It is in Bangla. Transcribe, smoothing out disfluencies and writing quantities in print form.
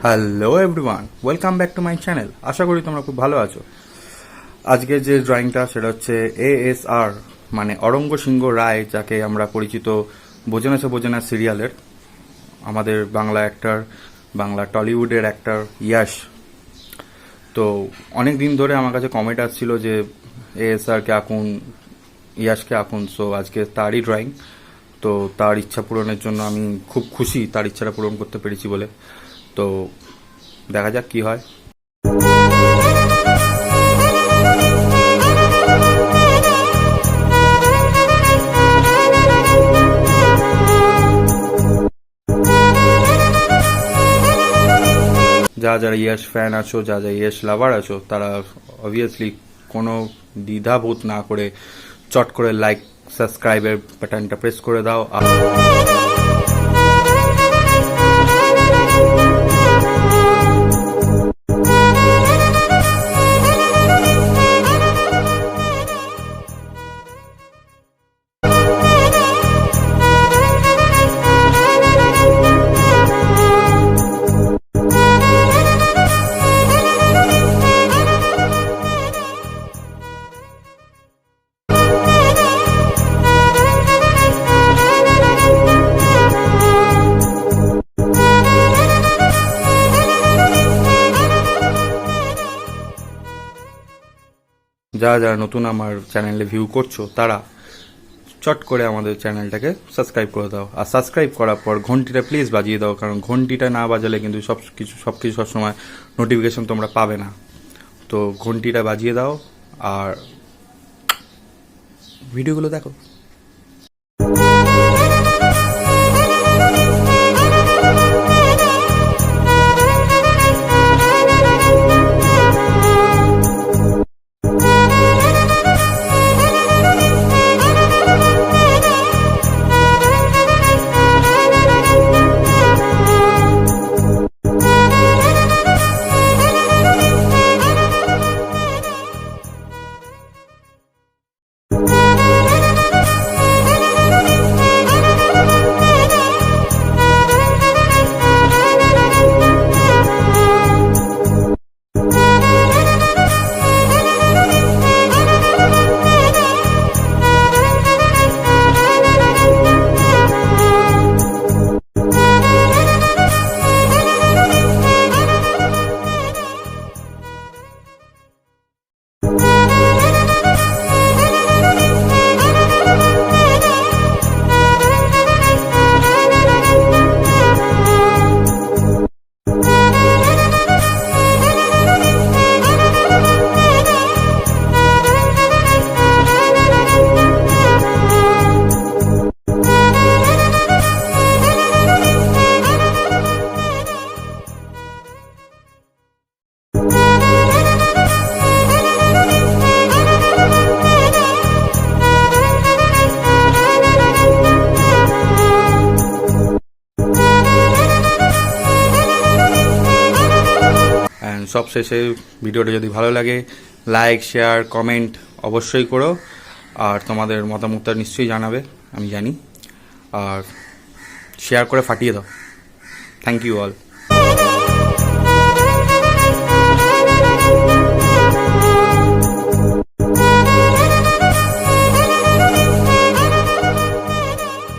Hello everyone, welcome back to my channel. আশা করি তোমরা খুব ভালো আছো। আজকে যে ড্রয়িংটা সেটা হচ্ছে ASR মানে অরঙ্গ সিংহ রায়, যাকে আমরা পরিচিত বোঝেনা সে বোঝেনা সিরিয়ালের আমাদের বাংলা অ্যাক্টর, বাংলা টলিউডের অ্যাক্টর ইয়াশ। তো অনেক দিন ধরে আমার কাছে কমেন্ট আসছিল যে ASRকে আঁকুন, ইয়াশকে আঁকুন। সো আজকে তারই ড্রয়িং। তো তার ইচ্ছা পূরণের জন্য আমি খুব খুশি, তার ইচ্ছাটা পূরণ করতে পেরেছি বলে। তো দেখা যাক কি হয়। যারা ইয়াশ ফ্যান আছো, যারা ইয়াশ লাভার আছো, তারা অবভিয়াসলি কোনো দ্বিধাবোধ না করে চট করে লাইক সাবস্ক্রাইবের বাটনটা প্রেস করে দাও। যারা যারা নতুন আমার চ্যানেলে ভিউ করছো, তারা চট করে আমাদের চ্যানেলটাকে সাবস্ক্রাইব করে দাও। আর সাবস্ক্রাইব করার পর ঘন্টিটা প্লিজ বাজিয়ে দাও, কারণ ঘন্টিটা না বাজালে কিন্তু সবকিছু সবসময় নোটিফিকেশন তোমরা পাবে না। তো ঘন্টিটা বাজিয়ে দাও আর ভিডিওগুলো দেখো। সবশেষে ভিডিওটা যদি ভালো লাগে, লাইক শেয়ার কমেন্ট অবশ্যই করো। আর তোমাদের মতামতটা নিশ্চয়ই জানাবে, আমি জানি। আর শেয়ার করে ফাটিয়ে দাও। Thank you all.